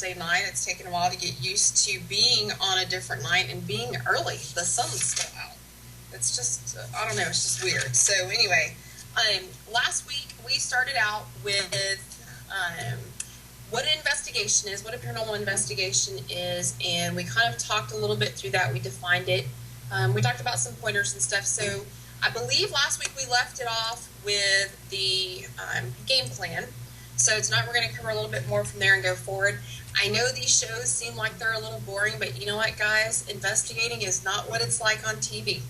Thursday night. It's taken a while to get used to being on a different night and being early. The sun's still out. It's just, I don't know, it's just weird. So anyway, last week we started out with what an investigation is, what a paranormal investigation is, and we kind of talked a little bit through that. We defined it. We talked about some pointers and stuff. So I believe last week we left it off with the game plan. So tonight we're going to cover a little bit more from there and go forward. I know these shows seem like they're a little boring, but you know what, guys? Investigating is not what it's like on TV.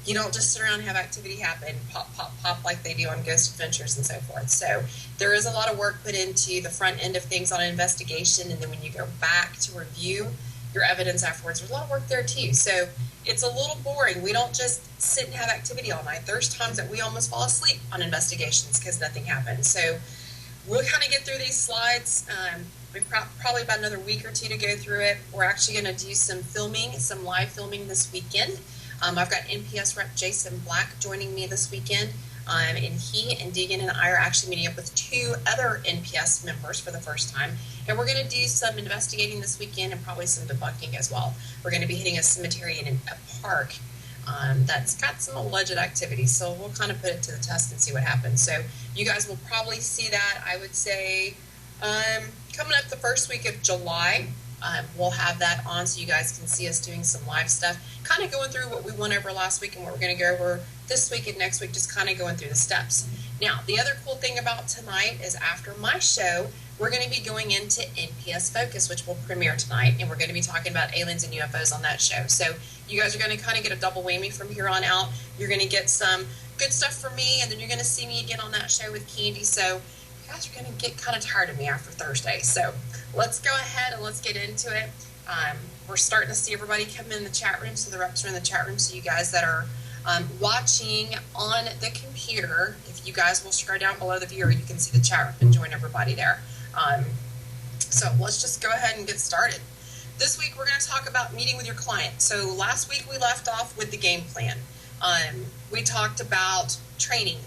You don't just sit around and have activity happen, pop, pop, pop, like they do on Ghost Adventures and so forth. So there is a lot of work put into the front end of things on an investigation, and then when you go back to review your evidence afterwards, there's a lot of work there too. So it's a little boring. We don't just sit and have activity all night. There's times that we almost fall asleep on investigations because nothing happens. So we'll kind of get through these slides. We've probably about another week or two to go through it. We're actually going to do some filming, some live filming this weekend. I've got NPS rep Jason Black joining me this weekend, and he and Deegan and I are actually meeting up with 2 other NPS members for the first time, and we're going to do some investigating this weekend and probably some debunking as well. We're going to be hitting a cemetery in a park that's got some alleged activity, so we'll kind of put it to the test and see what happens. So you guys will probably see that, I would say, coming up the first week of July. We'll have that on so you guys can see us doing some live stuff, kind of going through what we went over last week and what we're going to go over this week and next week, just kind of going through the steps. Now, the other cool thing about tonight is after my show, we're going to be going into NPS Focus, which will premiere tonight, and we're going to be talking about aliens and UFOs on that show. So you guys are going to kind of get a double whammy from here on out. You're going to get some good stuff from me, and then you're going to see me again on that show with Candy. So you guys are going to get kind of tired of me after Thursday. So let's go ahead and let's get into it. We're starting to see everybody come in the chat room, so the reps are in the chat room. So you guys that are watching on the computer, if you guys will scroll down below the viewer, you can see the chat room and join everybody there. So let's just go ahead and get started. This week we're going to talk about meeting with your client. So last week we left off with the game plan. We talked about training,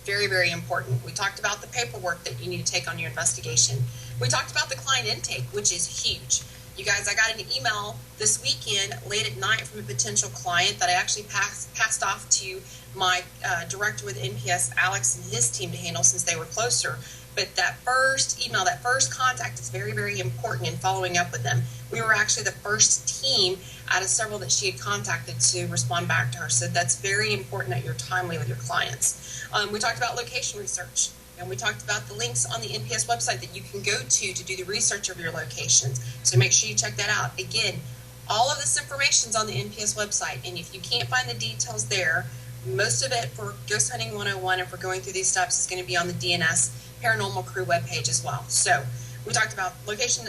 very, very important. We talked about the paperwork that you need to take on your investigation. We talked about the client intake, which is huge. You guys, I got an email this weekend late at night from a potential client that I actually passed off to my director with NPS, Alex, and his team to handle since they were closer. But that first email, that first contact is very, very important in following up with them. We were actually the first team out of several that she had contacted to respond back to her. So that's very important that you're timely with your clients. We talked about location research. And we talked about the links on the NPS website that you can go to do the research of your locations. So make sure you check that out. Again, all of this information is on the NPS website. And if you can't find the details there, most of it for Ghost Hunting 101 and for going through these steps is going to be on the DNS Paranormal Crew webpage as well. So we talked about location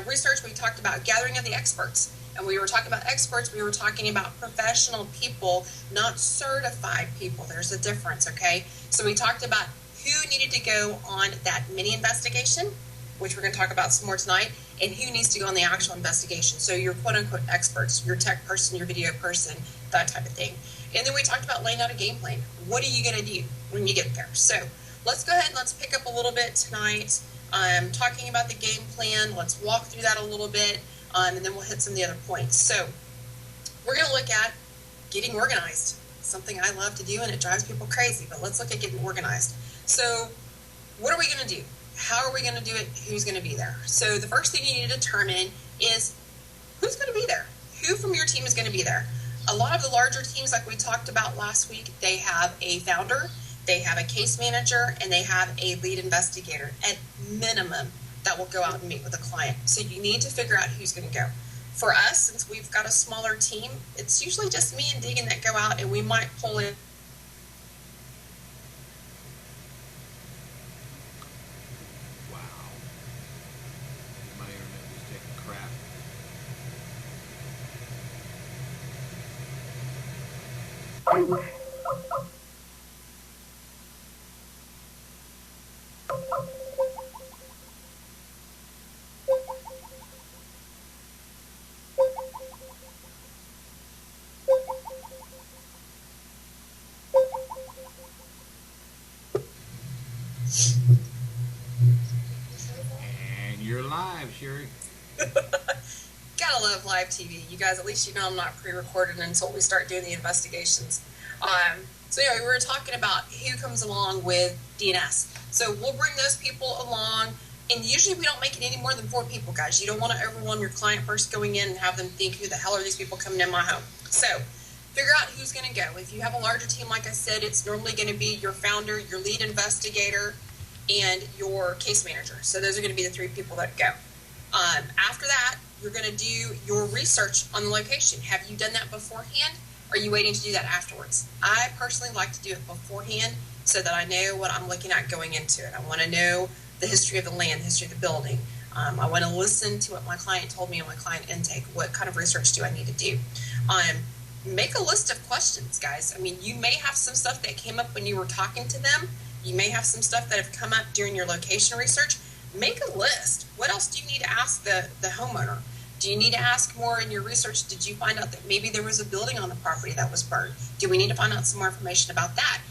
research. We talked about gathering of the experts. And we were talking about experts. We were talking about professional people, not certified people. There's a difference, okay? So we talked about who needed to go on that mini investigation, which we're going to talk about some more tonight, and who needs to go on the actual investigation. So your quote-unquote experts, your tech person, your video person, that type of thing. And then we talked about laying out a game plan. What are you going to do when you get there? So let's go ahead and let's pick up a little bit tonight. Talking about the game plan. Let's walk through that a little bit, and then we'll hit some of the other points. So we're going to look at getting organized, something I love to do, and it drives people crazy, but let's look at getting organized. So what are we going to do? How are we going to do it? Who's going to be there? So the first thing you need to determine is who's going to be there. Who from your team is going to be there? A lot of the larger teams, like we talked about last week, they have a founder, they have a case manager, and they have a lead investigator at minimum that will go out and meet with a client. So you need to figure out who's going to go. For us, since we've got a smaller team, it's usually just me and Deegan that go out, and we might pull in. And you're live. Sheri. Gotta love live TV. You guys, at least you know I'm not pre-recorded until we start doing the investigations. So anyway, we were talking about who comes along with DandS. So we'll bring those people along, and usually we don't make it any more than 4 people, guys. You don't want to overwhelm your client first going in and have them think, who the hell are these people coming in my home? So figure out who's going to go. If you have a larger team, like I said, it's normally going to be your founder, your lead investigator, and your case manager. So those are going to be the 3 people that go. After that, you're going to do your research on the location. Have you done that beforehand? Or are you waiting to do that afterwards? I personally like to do it beforehand so that I know what I'm looking at going into it. I want to know the history of the land, the history of the building. I want to listen to what my client told me on my client intake. What kind of research do I need to do? Make a list of questions, guys. I mean, you may have some stuff that came up when you were talking to them. You may have some stuff that have come up during your location research. Make a list. What else do you need to ask the homeowner? Do you need to ask more in your research? Did you find out that maybe there was a building on the property that was burned? Do we need to find out some more information about that?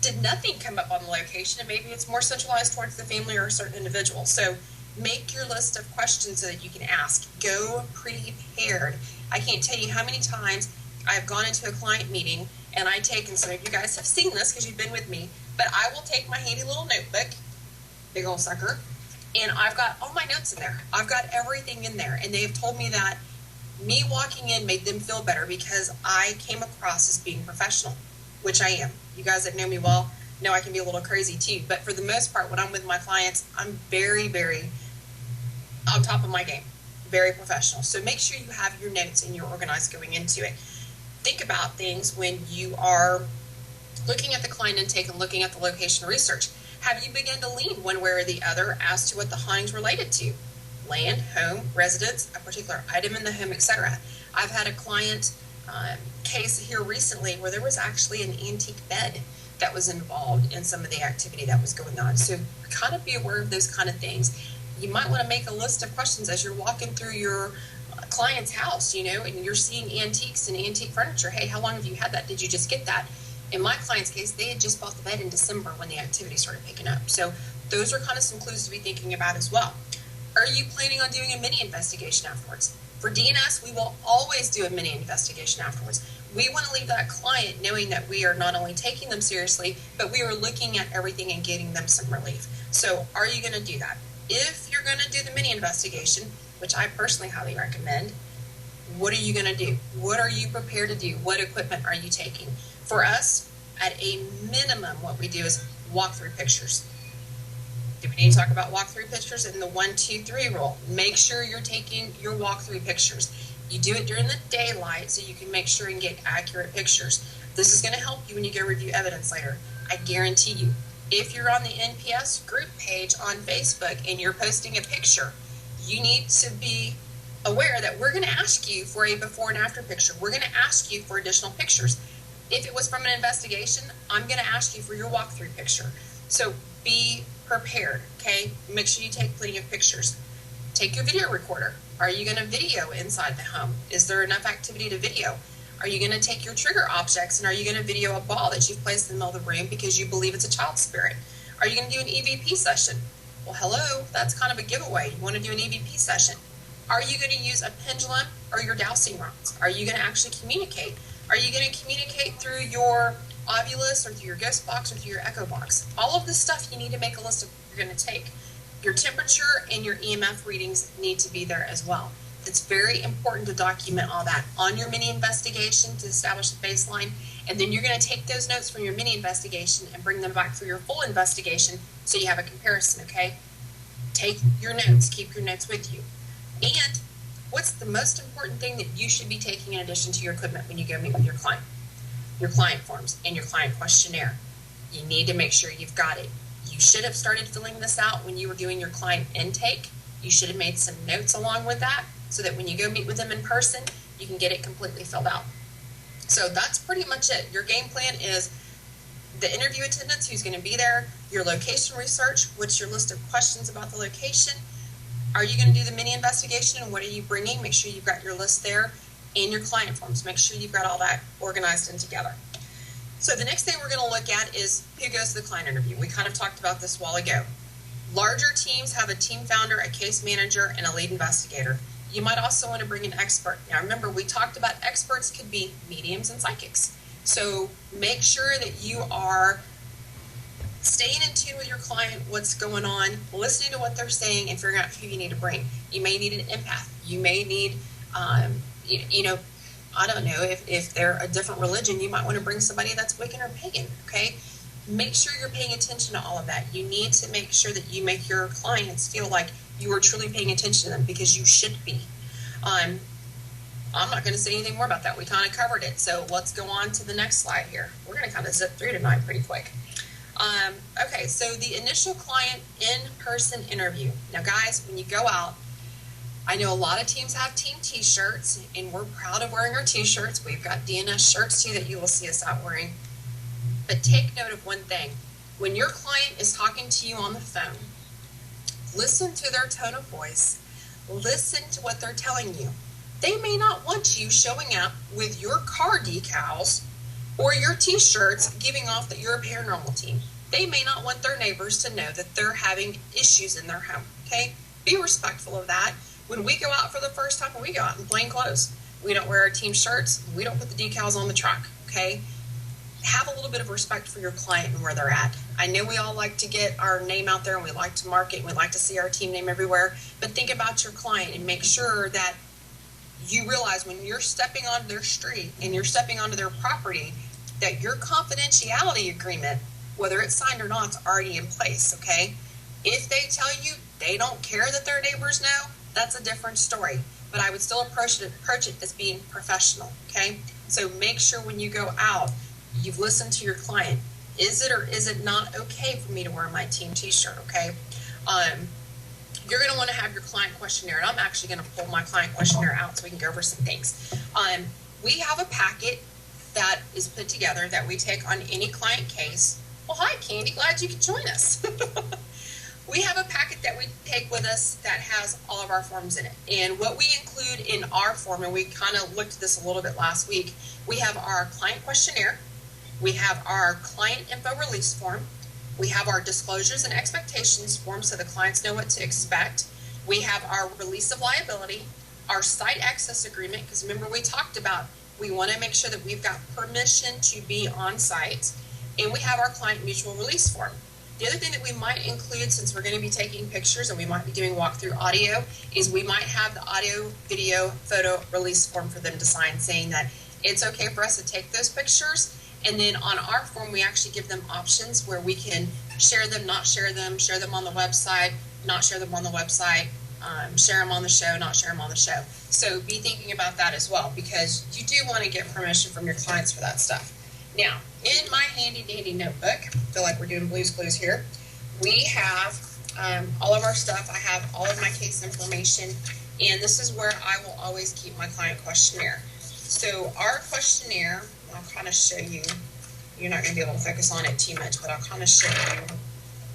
Did nothing come up on the location, and maybe it's more centralized towards the family or a certain individual? So make your list of questions so that you can ask. Go prepared. I can't tell you how many times I've gone into a client meeting and and some of you guys have seen this because you've been with me, but I will take my handy little notebook, big old sucker, and I've got all my notes in there. I've got everything in there, and they've told me that me walking in made them feel better because I came across as being professional, which I am. You guys that know me well know I can be a little crazy too, but for the most part, when I'm with my clients, I'm very, very on top of my game, very professional. So make sure you have your notes and you're organized going into it. Think about things when you are looking at the client intake and looking at the location research. Have you begun to lean one way or the other as to what the hauntings related to? Land, home, residence, a particular item in the home, etc. I've had a client case here recently where there was actually an antique bed that was involved in some of the activity that was going on. So kind of be aware of those kind of things. You might want to make a list of questions as you're walking through your client's house, and you're seeing antiques and antique furniture. Hey, how long have you had that? Did you just get that? In my client's case, they had just bought the bed in December when the activity started picking up. So those are kind of some clues to be thinking about as well. Are you planning on doing a mini investigation afterwards? For DandS, we will always do a mini investigation afterwards. We want to leave that client knowing that we are not only taking them seriously, but we are looking at everything and getting them some relief. So are you going to do that? If you're going to do the mini investigation, which I personally highly recommend, what are you going to do? What are you prepared to do? What equipment are you taking? For us, at a minimum, what we do is walk through pictures. Do we need to talk about walk-through pictures and the 1, 2, 3 rule? Make sure you're taking your walk-through pictures. You do it during the daylight so you can make sure and get accurate pictures. This is going to help you when you go review evidence later. I guarantee you. If you're on the NPS group page on Facebook and you're posting a picture, you need to be aware that we're going to ask you for a before and after picture. We're going to ask you for additional pictures. If it was from an investigation, I'm going to ask you for your walk-through picture. So be prepared, okay? Make sure you take plenty of pictures. Take your video recorder. Are you going to video inside the home? Is there enough activity to video? Are you going to take your trigger objects and are you going to video a ball that you've placed in the middle of the room because you believe it's a child spirit? Are you going to do an EVP session? Well, hello, that's kind of a giveaway. You want to do an EVP session. Are you going to use a pendulum or your dowsing rods? Are you going to actually communicate? Are you going to communicate through your Ovulus or through your ghost box or through your echo box? All of this stuff you need to make a list of what you're going to take. Your temperature and your EMF readings need to be there as well. It's very important to document all that on your mini investigation to establish the baseline, and then you're going to take those notes from your mini investigation and bring them back for your full investigation so you have a comparison, okay? Take your notes, keep your notes with you. And what's the most important thing that you should be taking in addition to your equipment when you go meet with your client? Your client forms and your client questionnaire. You need to make sure you've got it. You should have started filling this out when you were doing your client intake. You should have made some notes along with that so that when you go meet with them in person, you can get it completely filled out. So that's pretty much it. Your game plan is the interview attendance, who's going to be there, your location research, what's your list of questions about the location, are you going to do the mini investigation and what are you bringing? Make sure you've got your list there, and your client forms. Make sure you've got all that organized and together. So the next thing we're going to look at is who goes to the client interview. We kind of talked about this a while ago. Larger teams have a team founder, a case manager, and a lead investigator. You might also want to bring an expert. Now remember, we talked about experts could be mediums and psychics. So make sure that you are staying in tune with your client, what's going on, listening to what they're saying, and figuring out who you need to bring. You may need an empath. You may need, I don't know, if they're a different religion, you might want to bring somebody that's Wiccan or pagan, okay? Make sure you're paying attention to all of that. You need to make sure that you make your clients feel like you are truly paying attention to them, because you should be. I'm not going to say anything more about that. We kind of covered it. So let's go on to the next slide here. We're going to kind of zip through tonight pretty quick. Okay, so the initial client in-person interview. Now, guys, when you go out, I know a lot of teams have team t-shirts, and we're proud of wearing our t-shirts. We've got DandS shirts, too, that you will see us out wearing. But take note of one thing. When your client is talking to you on the phone, listen to their tone of voice. Listen to what they're telling you. They may not want you showing up with your car decals or your t-shirts giving off that you're a paranormal team. They may not want their neighbors to know that they're having issues in their home, okay? Be respectful of that. When we go out for the first time, we go out in plain clothes. We don't wear our team shirts. We don't put the decals on the truck, okay? Have a little bit of respect for your client and where they're at. I know we all like to get our name out there, and we like to market, and we like to see our team name everywhere, but think about your client and make sure that you realize when you're stepping onto their street and you're stepping onto their property, that your confidentiality agreement, whether it's signed or not, is already in place, okay? If they tell you they don't care that their neighbors know, that's a different story. But I would still approach it as being professional, okay? So make sure when you go out, you've listened to your client. Is it or is it not okay for me to wear my team t-shirt, okay? You're going to want to have your client questionnaire, and I'm actually going to pull my client questionnaire out so we can go over some things. We have a packet that is put together that we take on any client case. Well, hi, Candy. Glad you could join us. We have a packet that we take with us that has all of our forms in it. And what we include in our form, and we kind of looked at this a little bit last week, we have our client questionnaire. We have our client info release form. We have our disclosures and expectations form so the clients know what to expect. We have our release of liability, our site access agreement, because remember we talked about we want to make sure that we've got permission to be on site, and we have our client mutual release form. The other thing that we might include, since we're going to be taking pictures and we might be doing walkthrough audio, is we might have the audio, video, photo release form for them to sign saying that it's okay for us to take those pictures. And then on our form, we actually give them options where we can share them, not share them on the website, not share them on the website, share them on the show, not share them on the show. So be thinking about that as well, because you do want to get permission from your clients for that stuff. Now, in my handy dandy notebook, I feel like we're doing Blue's Clues here, we have all of our stuff. I have all of my case information, and this is where I will always keep my client questionnaire. So our questionnaire, I'll kind of show you. You're not going to be able to focus on it too much, but I'll kind of show you.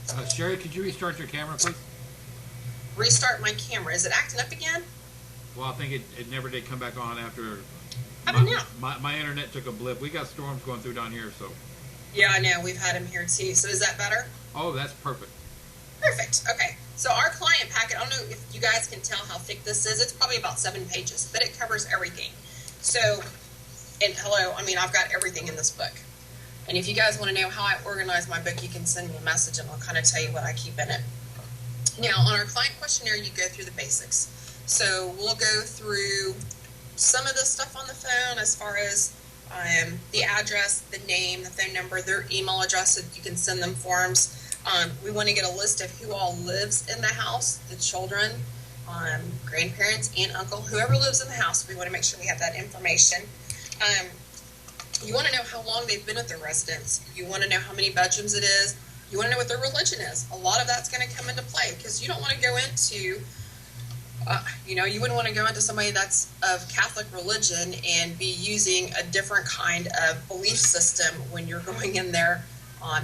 Sheri, could you restart your camera, please? Restart my camera. Is it acting up again? Well, I think it never did come back on after my internet took a blip. We got storms going through down here, so. Yeah, I know. We've had them here too. So is that better? Oh, that's perfect. Perfect. Okay. So our client packet, I don't know if you guys can tell how thick this is. It's probably about 7 pages, but it covers everything. So, and hello, I mean, I've got everything in this book. And if you guys want to know how I organize my book, you can send me a message and I'll kind of tell you what I keep in it. Now, on our client questionnaire, you go through the basics. So we'll go through some of the stuff on the phone as far as the address, the name, the phone number, their email address, so you can send them forms. We want to get a list of who all lives in the house, the children, grandparents, aunt, uncle, whoever lives in the house. We want to make sure we have that information. You want to know how long they've been at their residence. You want to know how many bedrooms it is. You want to know what their religion is. A lot of that's going to come into play because you don't want to go into, you wouldn't want to go into somebody that's of Catholic religion and be using a different kind of belief system when you're going in there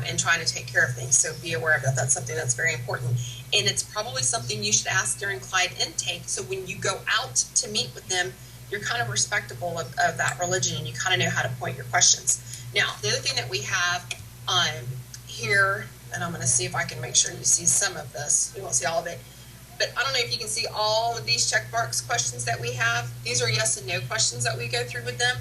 and trying to take care of things. So be aware of that. That's something that's very important. And it's probably something you should ask during client intake. So when you go out to meet with them, you're kind of respectable of that religion and you kind of know how to point your questions. Now, the other thing that we have here and I'm going to see if I can make sure you see some of this. You won't see all of it. But I don't know if you can see all of these checkbox questions that we have. These are yes and no questions that we go through with them.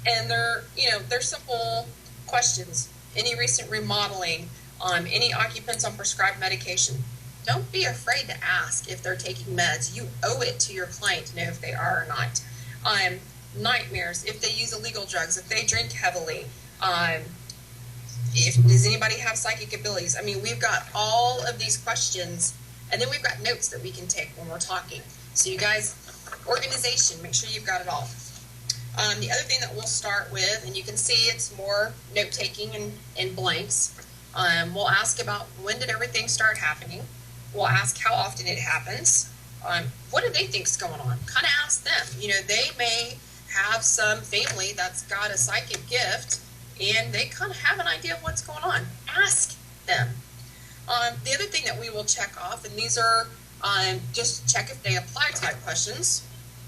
And they're, they're simple questions. Any recent remodeling, any occupants on prescribed medication. Don't be afraid to ask if they're taking meds. You owe it to your client to know if they are or not. Nightmares, if they use illegal drugs, if they drink heavily, does anybody have psychic abilities? I mean, we've got all of these questions, and then we've got notes that we can take when we're talking. So you guys, organization, make sure you've got it all. The other thing that we'll start with, and you can see it's more note-taking and blanks, we'll ask about when did everything start happening. We'll ask how often it happens. What do they think's going on? Kind of ask them. They may have some family that's got a psychic gift, and they kind of have an idea of what's going on. Ask them. The other thing that we will check off, and these are just check if they apply type questions.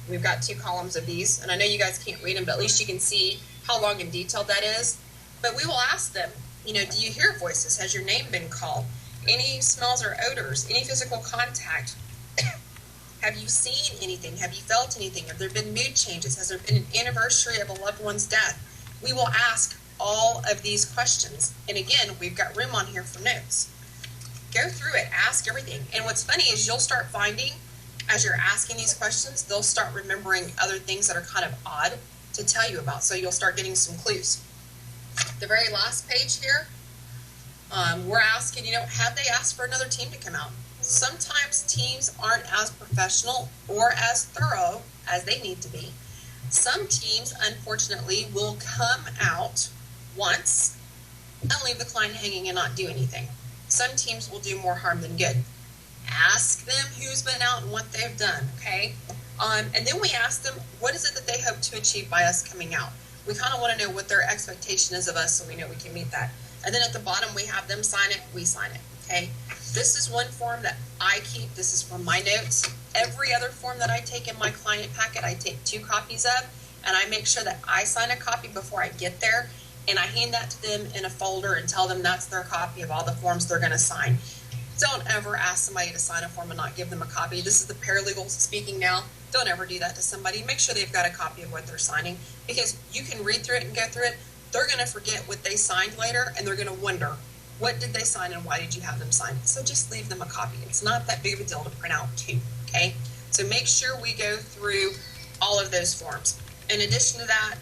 We've got 2 columns of these, and I know you guys can't read them, but at least you can see how long and detailed that is. But we will ask them, do you hear voices? Has your name been called? Any smells or odors? Any physical contact? Have you seen anything? Have you felt anything? Have there been mood changes? Has there been an anniversary of a loved one's death? We will ask all of these questions. And again, we've got room on here for notes. Go through it. Ask everything. And what's funny is you'll start finding, as you're asking these questions, they'll start remembering other things that are kind of odd to tell you about. So you'll start getting some clues. The very last page here, we're asking, have they asked for another team to come out? Sometimes teams aren't as professional or as thorough as they need to be. Some teams, unfortunately, will come out once and leave the client hanging and not do anything. Some teams will do more harm than good. Ask them who's been out and what they've done, okay? And then we ask them, what is it that they hope to achieve by us coming out? We kind of want to know what their expectation is of us so we know we can meet that. And then at the bottom, we have them sign it, we sign it, okay? This is one form that I keep. This is from my notes. Every other form that I take in my client packet, I take 2 copies of, and I make sure that I sign a copy before I get there, and I hand that to them in a folder and tell them that's their copy of all the forms they're going to sign. Don't ever ask somebody to sign a form and not give them a copy. This is the paralegal speaking now. Don't ever do that to somebody. Make sure they've got a copy of what they're signing, because you can read through it and go through it. They're going to forget what they signed later, and they're going to wonder, what did they sign and why did you have them sign? So just leave them a copy. It's not that big of a deal to print out 2, okay? So make sure we go through all of those forms. In addition to that,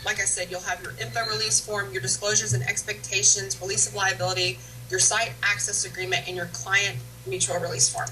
like I said, you'll have your info release form, your disclosures and expectations, release of liability, your site access agreement, and your client mutual release form.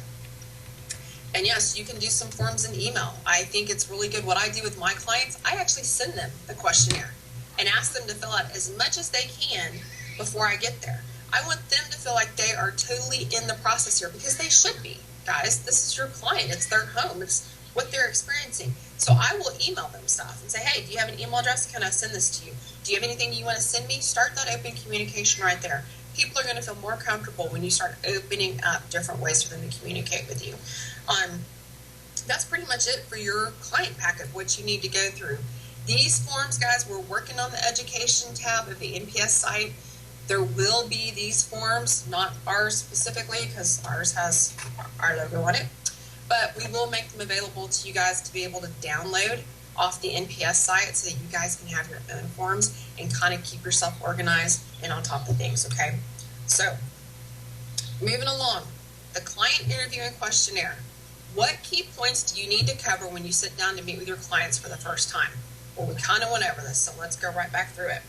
And yes, you can do some forms in email. I think it's really good. What I do with my clients, I actually send them the questionnaire and ask them to fill out as much as they can before I get there. I want them to feel like they are totally in the process here, because they should be. Guys, this is your client. It's their home. It's what they're experiencing. So I will email them stuff and say, hey, do you have an email address? Can I send this to you? Do you have anything you want to send me? Start that open communication right there. People are going to feel more comfortable when you start opening up different ways for them to communicate with you. That's pretty much it for your client packet, what you need to go through. These forms, guys, we're working on the education tab of the NPS site. There will be these forms, not ours specifically, because ours has our logo on it. But we will make them available to you guys to be able to download off the NPS site so that you guys can have your own forms and kind of keep yourself organized and on top of things, okay? So, moving along, the client interview and questionnaire. What key points do you need to cover when you sit down to meet with your clients for the first time? Well, we kind of went over this, so let's go right back through it.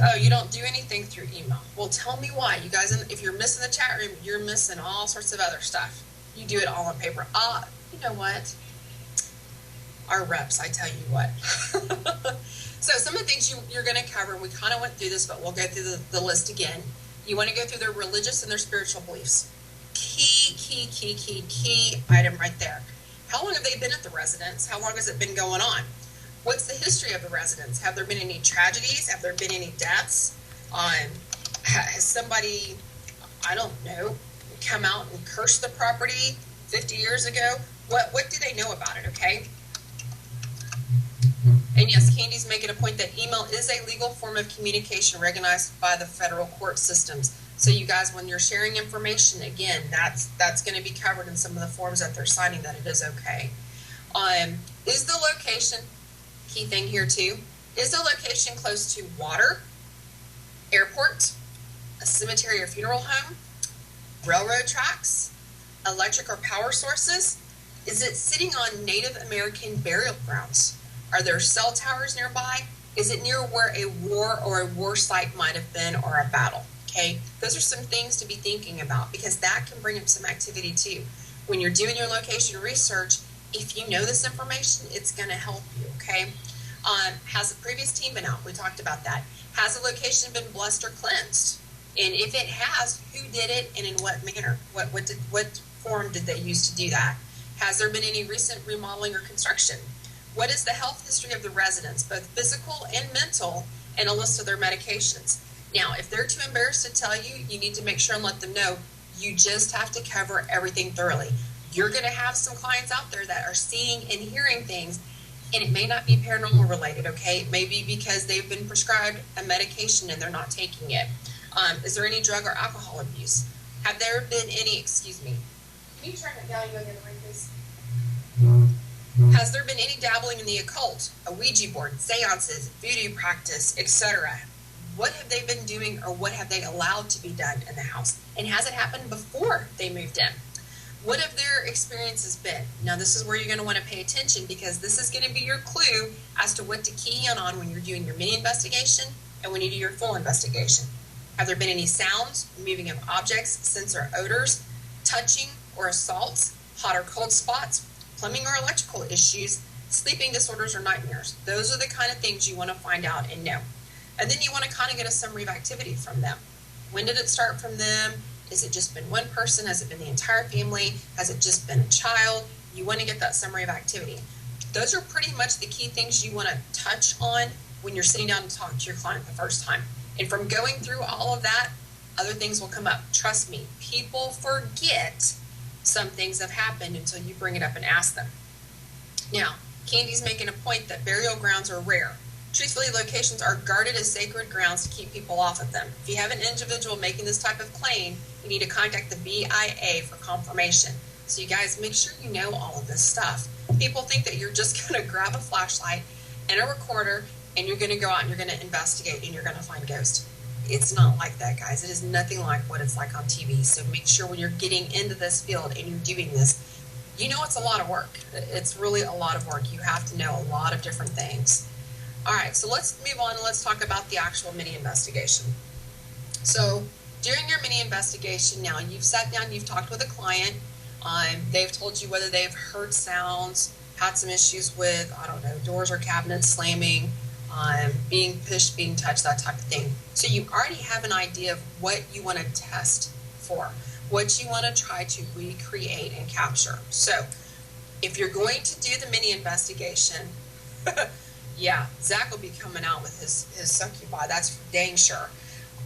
Oh, you don't do anything through email. Well, tell me why. You guys, if you're missing the chat room, you're missing all sorts of other stuff. You do it all on paper. You know what? Our reps, I tell you what. So some of the things you're going to cover, and we kind of went through this, but we'll go through the list again. You want to go through their religious and their spiritual beliefs. Key item right there. How long have they been at the residence? How long has it been going on? What's the history of the residence? Have there been any tragedies? Have there been any deaths? Has somebody, I don't know, come out and cursed the property 50 years ago? What do they know about it, okay? And And yes, Candy's making a point that email is a legal form of communication recognized by the federal court systems. So you guys, when you're sharing information, again, that's going to be covered in some of the forms that they're signing, that it is okay. Is the location, key thing here too, is the location close to water, airport, a cemetery or funeral home, railroad tracks, electric or power sources? Is it sitting on Native American burial grounds? Are there cell towers nearby? Is it near where a war or a war site might have been, or a battle? Okay, those are some things to be thinking about, because that can bring up some activity too. When you're doing your location research, if you know this information, it's going to help you, okay? Has the previous team been out? We talked about that. Has the location been blessed or cleansed? And if it has, who did it and in what manner? What form did they use to do that? Has there been any recent remodeling or construction? What is the health history of the residents, both physical and mental, and a list of their medications? Now, if they're too embarrassed to tell you, you need to make sure and let them know. You just have to cover everything thoroughly. You're going to have some clients out there that are seeing and hearing things, and it may not be paranormal related, okay? It may be because they've been prescribed a medication and they're not taking it. Is there any drug or alcohol abuse? Have there been any, excuse me, can you turn that down and go again, please? Has there been any dabbling in the occult, a Ouija board, seances, voodoo practice, etc.? What have they been doing, or what have they allowed to be done in the house? And has it happened before they moved in? What have their experiences been? Now, this is where you're going to want to pay attention, because this is going to be your clue as to what to key in on when you're doing your mini investigation and when you do your full investigation. Have there been any sounds, moving of objects, scents or odors, touching or assaults, hot or cold spots, plumbing or electrical issues, sleeping disorders or nightmares? Those are the kind of things you want to find out and know. And then you want to kind of get a summary of activity from them. When did it start from them? Has it just been one person? Has it been the entire family? Has it just been a child? You want to get that summary of activity. Those are pretty much the key things you want to touch on when you're sitting down to talk to your client the first time. And from going through all of that, other things will come up. Trust me, people forget some things have happened until you bring it up and ask them. Now, Candy's making a point that burial grounds are rare. Truthfully, locations are guarded as sacred grounds to keep people off of them. If you have an individual making this type of claim, you need to contact the BIA for confirmation. So you guys, make sure you know all of this stuff. People think that you're just going to grab a flashlight and a recorder and you're going to go out and you're going to investigate and you're going to find ghosts. It's not like that, guys. It is nothing like what it's like on TV. So make sure when you're getting into this field and you're doing this, you know it's a lot of work. It's really a lot of work. You have to know a lot of different things. All right, so let's move on and let's talk about the actual mini investigation. So during your mini investigation, now you've sat down, you've talked with a client. They've told you whether they've heard sounds, had some issues with, I don't know, doors or cabinets slamming, being pushed, being touched, that type of thing. So you already have an idea of what you want to test for, what you want to try to recreate and capture. So if you're going to do the mini investigation, yeah, Zach will be coming out with his succubi. That's for dang sure.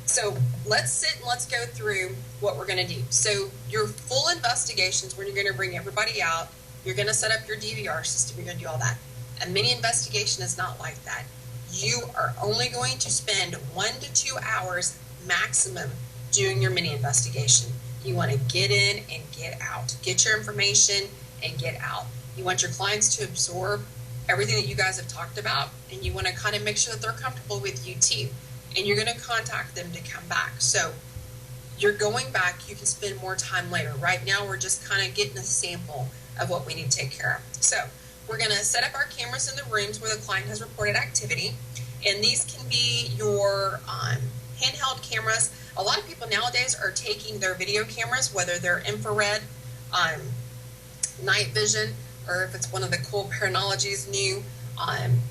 So let's sit and let's go through what we're going to do. So your full investigations, when you're going to bring everybody out, you're going to set up your DVR system. You're going to do all that. A mini investigation is not like that. You are only going to spend 1 to 2 hours maximum doing your mini investigation. You want to get in and get out. Get your information and get out. You want your clients to absorb everything that you guys have talked about, and you want to kind of make sure that they're comfortable with you too. And you're going to contact them to come back. So you're going back, you can spend more time later. Right now, we're just kind of getting a sample of what we need to take care of. So we're going to set up our cameras in the rooms where the client has reported activity. And these can be your handheld cameras. A lot of people nowadays are taking their video cameras, whether they're infrared, night vision, or if it's one of the cool Paranology's new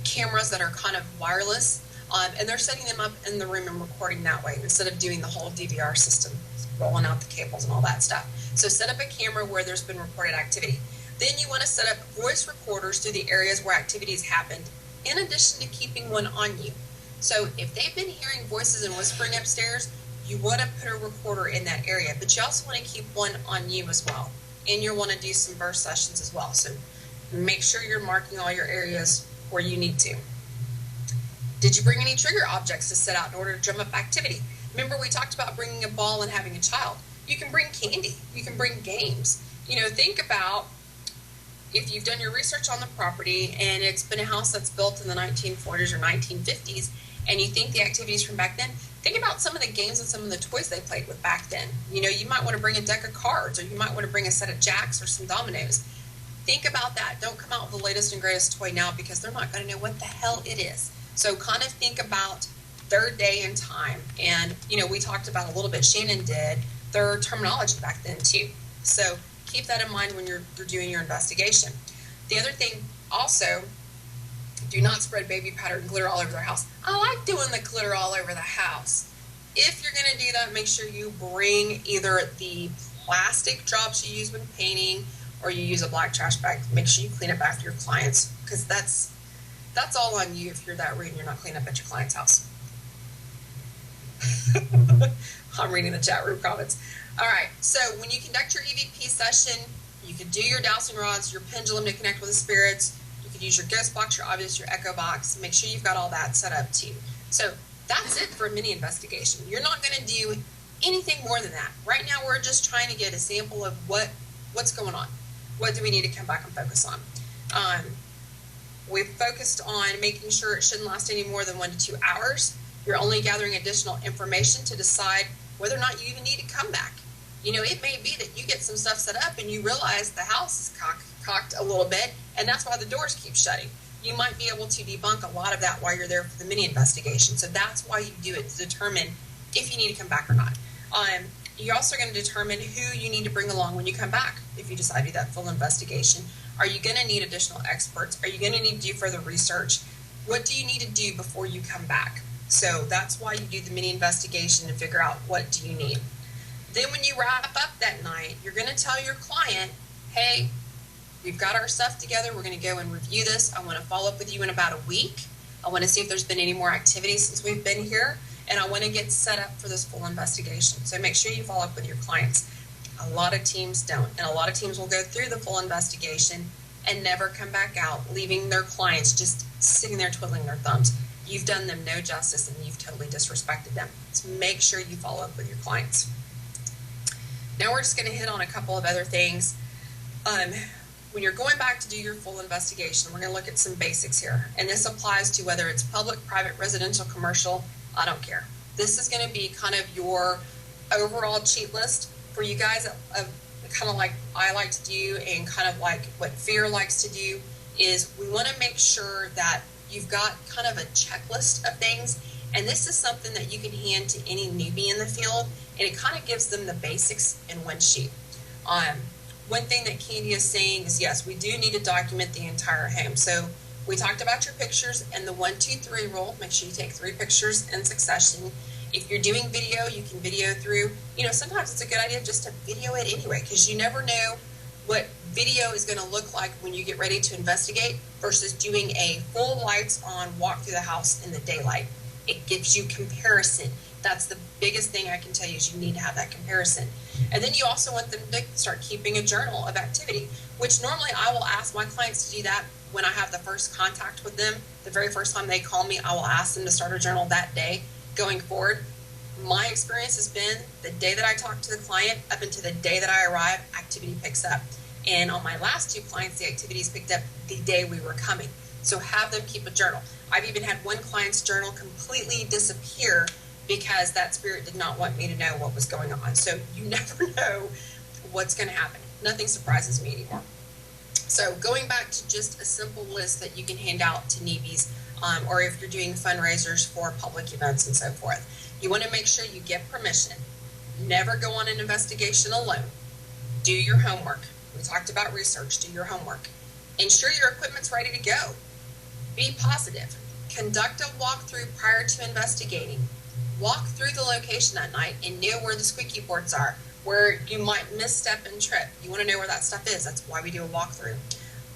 cameras that are kind of wireless. And they're setting them up in the room and recording that way instead of doing the whole DVR system, rolling out the cables and all that stuff. So set up a camera where there's been reported activity. Then you want to set up voice recorders through the areas where activities happened, in addition to keeping one on you. So if they've been hearing voices and whispering upstairs, you want to put a recorder in that area, but you also want to keep one on you as well. And you'll want to do some burst sessions as well. So make sure you're marking all your areas where you need to. Did you bring any trigger objects to set out in order to drum up activity? Remember, we talked about bringing a ball and having a child. You can bring candy. You can bring games. Think about if you've done your research on the property and it's been a house that's built in the 1940s or 1950s, and you think the activities from back then, think about some of the games and some of the toys they played with back then. You might want to bring a deck of cards, or you might want to bring a set of jacks or some dominoes. Think about that. Don't come out with the latest and greatest toy now, because they're not going to know what the hell it is. So kind of think about their day and time. And, we talked about a little bit, Shannon did, their terminology back then too. So keep that in mind when you're doing your investigation. The other thing also, do not spread baby powder and glitter all over their house. I like doing the glitter all over the house. If you're going to do that, make sure you bring either the plastic drops you use when painting, or you use a black trash bag. Make sure you clean up after your clients, because that's all on you if you're that rude and you're not cleaning up at your client's house. I'm reading the chat room comments. All right, so when you conduct your EVP session, you can do your dowsing rods, your pendulum to connect with the spirits. You can use your ghost box, your obvious, your echo box. Make sure you've got all that set up too. So that's it for a mini investigation. You're not going to do anything more than that. Right now, we're just trying to get a sample of what's going on. What do we need to come back and focus on? We've focused on making sure it shouldn't last any more than 1 to 2 hours. You're only gathering additional information to decide whether or not you even need to come back. It may be that you get some stuff set up and you realize the house is cocked a little bit, and that's why the doors keep shutting. You might be able to debunk a lot of that while you're there for the mini investigation. So that's why you do it, to determine if you need to come back or not. You're also going to determine who you need to bring along when you come back if you decide to do that full investigation. Are you going to need additional experts? Are you going to need to do further research? What do you need to do before you come back? So that's why you do the mini investigation to figure out what do you need. Then when you wrap up that night, you're going to tell your client, hey, we've got our stuff together. We're going to go and review this. I want to follow up with you in about a week. I want to see if there's been any more activity since we've been here. And I want to get set up for this full investigation. So make sure you follow up with your clients. A lot of teams don't. And a lot of teams will go through the full investigation and never come back out, leaving their clients just sitting there twiddling their thumbs. You've done them no justice, and you've totally disrespected them. So make sure you follow up with your clients. Now we're just going to hit on a couple of other things. When you're going back to do your full investigation, we're going to look at some basics here. And this applies to whether it's public, private, residential, commercial, I don't care. This is going to be kind of your overall cheat list for you guys, kind of like I like to do, and kind of like what Fear likes to do, is we want to make sure that you've got kind of a checklist of things. And this is something that you can hand to any newbie in the field, and it kind of gives them the basics in one sheet. One thing that Candy is saying is, yes, we do need to document the entire home. So we talked about your pictures and the 1, 2, 3 rule. Make sure you take 3 pictures in succession. If you're doing video, you can video through. Sometimes it's a good idea just to video it anyway, because you never know what video is going to look like when you get ready to investigate versus doing a full lights on walk through the house in the daylight. It gives you comparison. That's the biggest thing I can tell you, is you need to have that comparison. And then you also want them to start keeping a journal of activity, which normally I will ask my clients to do that when I have the first contact with them. The very first time they call me, I will ask them to start a journal that day. Going forward, my experience has been the day that I talk to the client up until the day that I arrive, activity picks up. And on my last 2 clients, the activities picked up the day we were coming. So have them keep a journal. I've even had one client's journal completely disappear because that spirit did not want me to know what was going on. So you never know what's going to happen. Nothing surprises me anymore. So going back to just a simple list that you can hand out to newbies, or if you're doing fundraisers for public events and so forth, you want to make sure you get permission. Never go on an investigation alone. Do your homework. We talked about research. Do your homework. Ensure your equipment's ready to go. Be positive. Conduct a walkthrough prior to investigating. Walk through the location that night and know where the squeaky boards are, where you might misstep and trip. You want to know where that stuff is. That's why we do a walkthrough.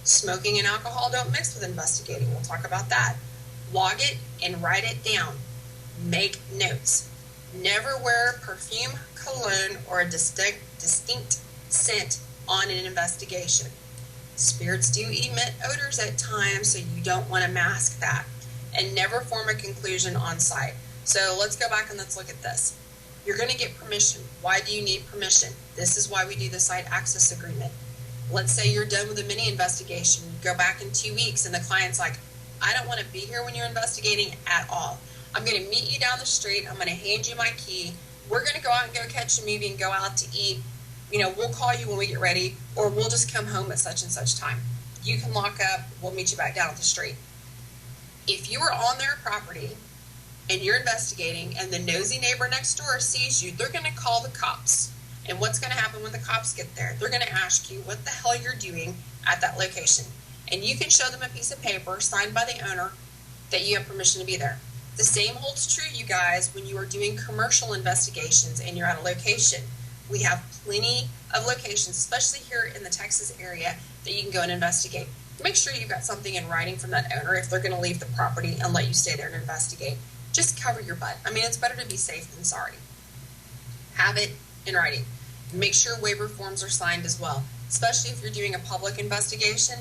Smoking and alcohol don't mix with investigating. We'll talk about that. Log it and write it down. Make notes. Never wear perfume, cologne, or a distinct scent on an investigation. Spirits do emit odors at times, so you don't want to mask that. and never form a conclusion on site. So let's go back and let's look at this. You're going to get permission. Why do you need permission? This is why we do the site access agreement. Let's say you're done with a mini investigation. You go back in 2 weeks and the client's like, I don't want to be here when you're investigating at all. I'm going to meet you down the street. I'm going to hand you my key. We're going to go out and go catch a movie and go out to eat. We'll call you when we get ready, or we'll just come home at such and such time. You can lock up. We'll meet you back down at the street. If you are on their property and you're investigating and the nosy neighbor next door sees you, they're going to call the cops. And what's going to happen when the cops get there? They're going to ask you what the hell you're doing at that location. And you can show them a piece of paper signed by the owner that you have permission to be there. The same holds true, you guys, when you are doing commercial investigations and you're at a location. We have plenty of locations, especially here in the Texas area, that you can go and investigate. Make sure you've got something in writing from that owner if they're going to leave the property and let you stay there and investigate. Just cover your butt. I mean, it's better to be safe than sorry. Have it in writing. Make sure waiver forms are signed as well, especially if you're doing a public investigation.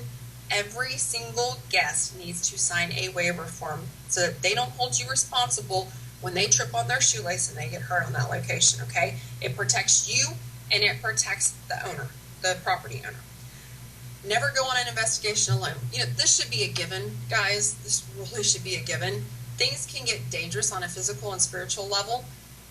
Every single guest needs to sign a waiver form so that they don't hold you responsible when they trip on their shoelace and they get hurt on that location, okay? It protects you and it protects the owner, the property owner. Never go on an investigation alone. This should be a given, guys. This really should be a given. Things can get dangerous on a physical and spiritual level.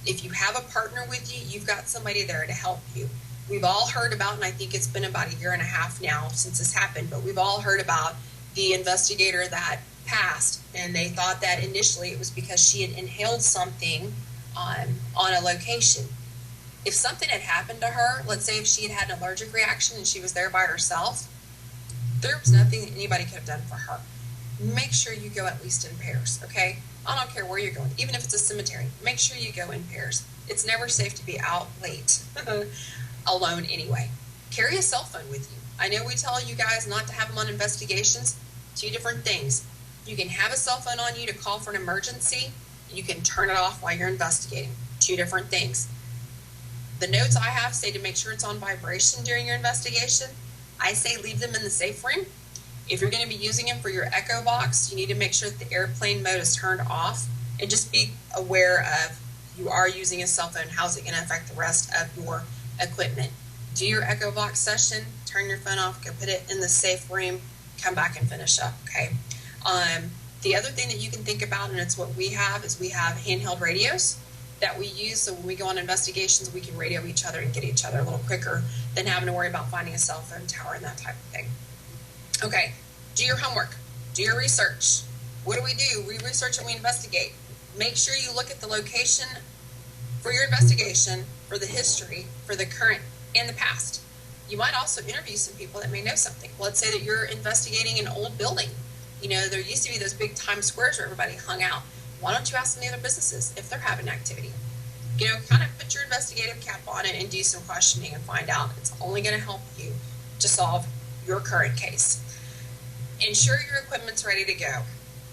If you have a partner with you, you've got somebody there to help you. We've all heard about, and I think it's been about 1.5 years now since this happened, but we've all heard about the investigator that passed, and they thought that initially it was because she had inhaled something on a location. If something had happened to her, let's say if she had an allergic reaction and she was there by herself, there was nothing that anybody could have done for her. Make sure you go at least in pairs, okay? I don't care where you're going, even if it's a cemetery. Make sure you go in pairs. It's never safe to be out late alone anyway. Carry a cell phone with you. I know we tell you guys not to have them on investigations. 2 different things. You can have a cell phone on you to call for an emergency. You can turn it off while you're investigating. 2 different things. The notes I have say to make sure it's on vibration during your investigation. I say leave them in the safe room. If you're going to be using them for your echo box, you need to make sure that the airplane mode is turned off, and just be aware of you are using a cell phone. How's it going to affect the rest of your equipment? Do your echo box session, turn your phone off, go put it in the safe room, come back and finish up, okay? The other thing that you can think about, and it's what we have, is we have handheld radios that we use, so when we go on investigations, we can radio each other and get each other a little quicker than having to worry about finding a cell phone tower and that type of thing. Okay, do your homework, do your research. What do? We research and we investigate. Make sure you look at the location for your investigation, for the history, for the current and the past. You might also interview some people that may know something. Let's say that you're investigating an old building. There used to be those big Times Squares where everybody hung out. Why don't you ask some of the other businesses if they're having activity? Kind of put your investigative cap on it and do some questioning and find out. It's only going to help you to solve your current case. Ensure your equipment's ready to go.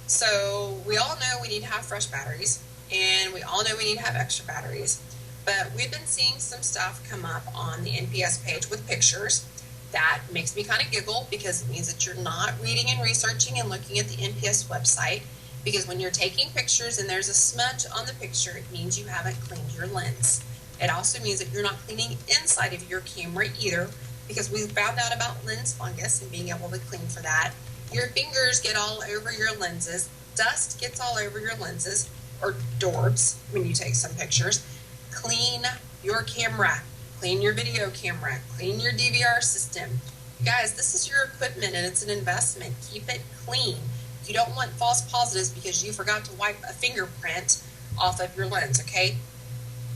So we all know we need to have fresh batteries, and we all know we need to have extra batteries. But we've been seeing some stuff come up on the NPS page with pictures that makes me kind of giggle, because it means that you're not reading and researching and looking at the NPS website. Because when you're taking pictures and there's a smudge on the picture, it means you haven't cleaned your lens. It also means that you're not cleaning inside of your camera either, because we found out about lens fungus and being able to clean for that. Your fingers get all over your lenses. Dust gets all over your lenses, or daubs, when you take some pictures. Clean your camera. Clean your video camera. Clean your DVR system. Guys, this is your equipment and it's an investment. Keep it clean. You don't want false positives because you forgot to wipe a fingerprint off of your lens, okay?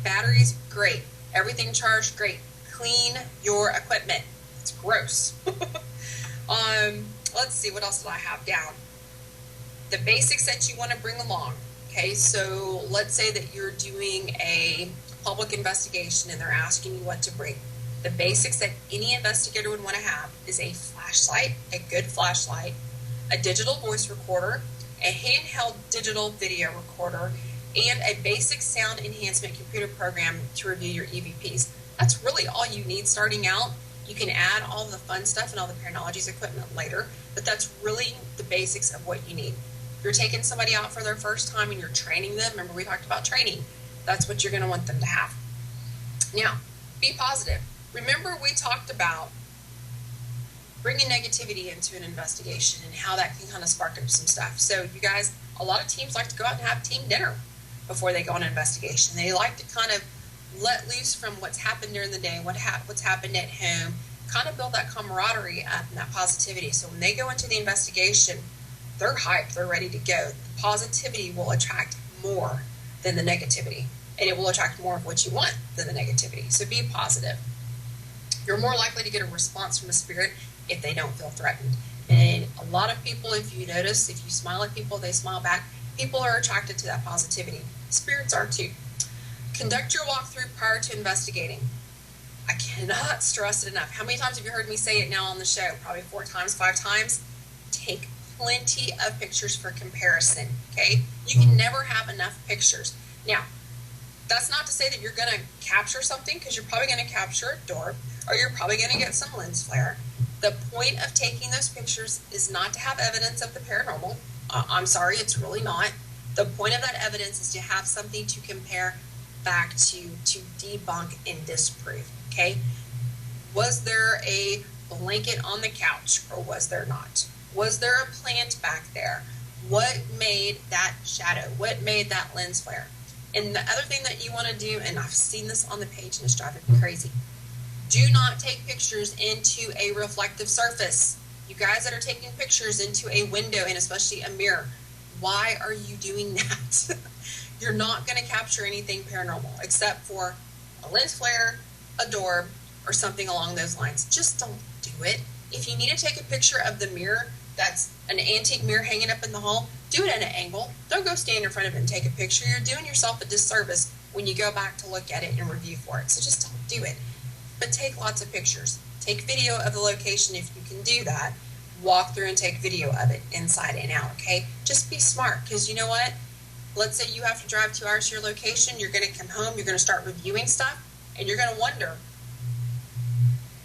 Batteries, great. Everything charged, great. Clean your equipment. It's gross. Let's see, what else did I have down? The basics that you want to bring along. Okay, so let's say that you're doing a public investigation and they're asking you what to bring. The basics that any investigator would want to have is a flashlight, a good flashlight, a digital voice recorder, a handheld digital video recorder, and a basic sound enhancement computer program to review your EVPs. That's really all you need starting out. You can add all the fun stuff and all the Paranologies equipment later, but that's really the basics of what you need. You're taking somebody out for their first time and you're training them. Remember, we talked about training. That's what you're going to want them to have. Now, be positive. Remember, we talked about bringing negativity into an investigation and how that can kind of spark up some stuff. So you guys, a lot of teams like to go out and have team dinner before they go on an investigation. They like to kind of let loose from what's happened during the day, what's happened at home, kind of build that camaraderie up and that positivity. So when they go into the investigation, they're hyped, they're ready to go. The positivity will attract more than the negativity, and it will attract more of what you want than the negativity. So be positive. You're more likely to get a response from a spirit if they don't feel threatened. And a lot of people, if you notice, if you smile at people, they smile back. People are attracted to that positivity. Spirits are too. Conduct your walkthrough prior to investigating. I cannot stress it enough. How many times have you heard me say it now on the show? Probably 4 times, 5 times. Take plenty of pictures for comparison, okay? You can never have enough pictures. Now, that's not to say that you're going to capture something, because you're probably going to capture a door, or you're probably going to get some lens flare. The point of taking those pictures is not to have evidence of the paranormal. I'm sorry, it's really not. The point of that evidence is to have something to compare back to debunk and disprove, okay? Was there a blanket on the couch, or was there not? Was there a plant back there? What made that shadow? What made that lens flare? And the other thing that you want to do, and I've seen this on the page and it's driving me crazy, do not take pictures into a reflective surface. You guys that are taking pictures into a window and especially a mirror, why are you doing that? You're not going to capture anything paranormal except for a lens flare, a door, or something along those lines. Just don't do it. If you need to take a picture of the mirror, that's an antique mirror hanging up in the hall, do it at an angle. Don't go stand in front of it and take a picture. You're doing yourself a disservice when you go back to look at it and review for it. So just don't do it. But take lots of pictures. Take video of the location if you can do that. Walk through and take video of it inside and out, okay? Just be smart, because you know what? Let's say you have to drive 2 hours to your location. You're going to come home. You're going to start reviewing stuff, and you're going to wonder,